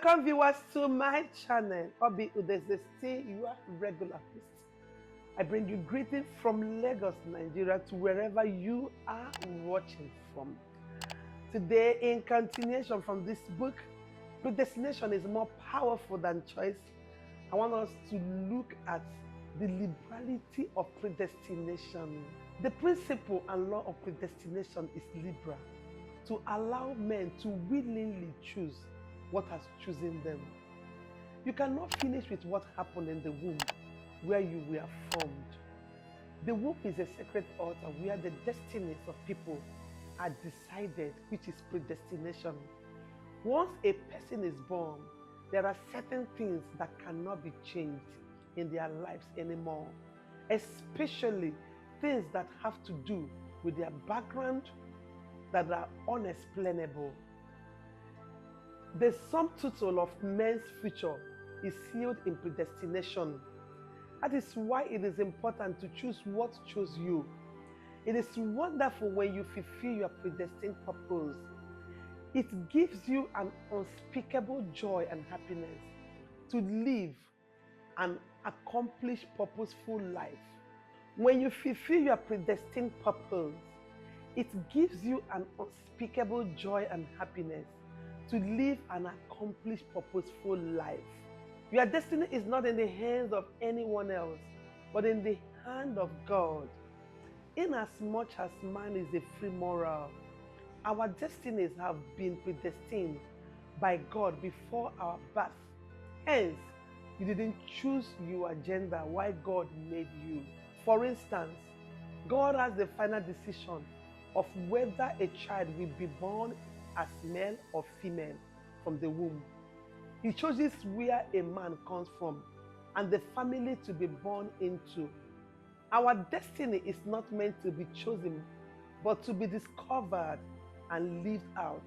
Welcome viewers to my channel, Oby Udeze, still your regular host. I bring you greetings from Lagos, Nigeria to wherever you are watching from. Today, in continuation from this book, Predestination is more powerful than choice. I want us to look at the liberality of predestination. The principle and law of predestination is liberal, to allow men to willingly choose what has chosen them. You cannot finish with what happened in the womb where you were formed. The womb is a sacred altar where the destinies of people are decided, which is predestination. Once a person is born, there are certain things that cannot be changed in their lives anymore, especially things that have to do with their background that are unexplainable. The sum total of men's future is sealed in predestination. That is why it is important to choose what chose you. It is wonderful when you fulfill your predestined purpose. It gives you an unspeakable joy and happiness to live an accomplished, purposeful life. When you fulfill your predestined purpose, it gives you an unspeakable joy and happiness to live an accomplished, purposeful life. Your destiny is not in the hands of anyone else, but in the hand of God. Inasmuch as man is a free moral, our destinies have been predestined by God before our birth. Hence, you didn't choose your gender while God made you. For instance, God has the final decision of whether a child will be born as male or female from the womb. He chooses where a man comes from and the family to be born into. Our destiny is not meant to be chosen, but to be discovered and lived out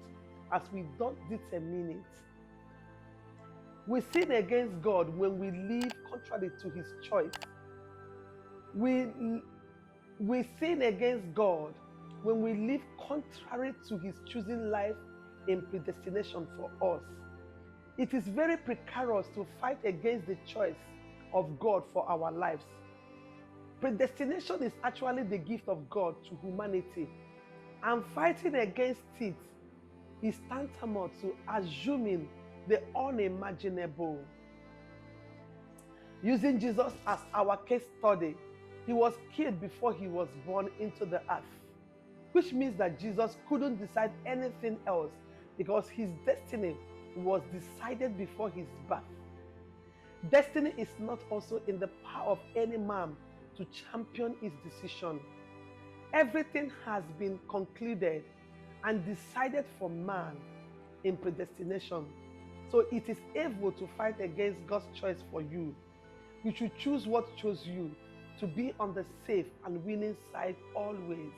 as we don't determine it. We sin against God when we live contrary to his choice. We sin against God when we live contrary to his choosing life in predestination for us. It is very precarious to fight against the choice of God for our lives. Predestination is actually the gift of God to humanity, and fighting against it is tantamount to assuming the unimaginable. Using Jesus as our case study, he was killed before he was born into the earth, which means that Jesus couldn't decide anything else because his destiny was decided before his birth. Destiny is not also in the power of any man to champion his decision. Everything has been concluded and decided for man in predestination. So it is able to fight against God's choice for you. You should choose what chose you to be on the safe and winning side always.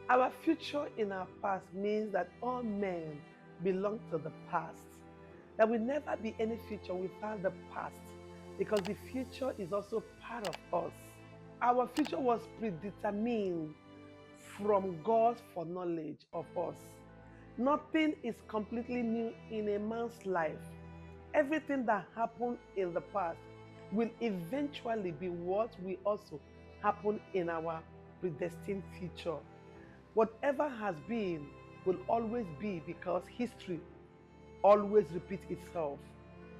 Our future in our past means that all men belong to the past. There will never be any future without the past, because the future is also part of us. Our future was predetermined from God's foreknowledge of us. Nothing is completely new in a man's life. Everything that happened in the past will eventually be what will also happen in our predestined future. Whatever has been will always be, because history always repeats itself.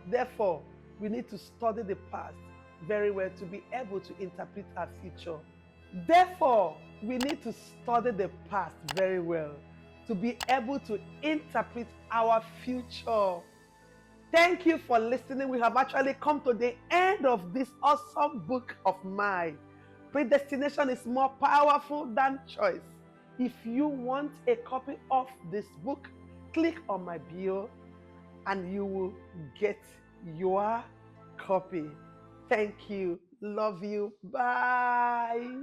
Therefore, we need to study the past very well to be able to interpret our future. Therefore, we need to study the past very well to be able to interpret our future. Thank you for listening. We have actually come to the end of this awesome book of mine. Predestination is more powerful than choice. If you want a copy of this book, click on my bio and you will get your copy. Thank you. Love you. Bye.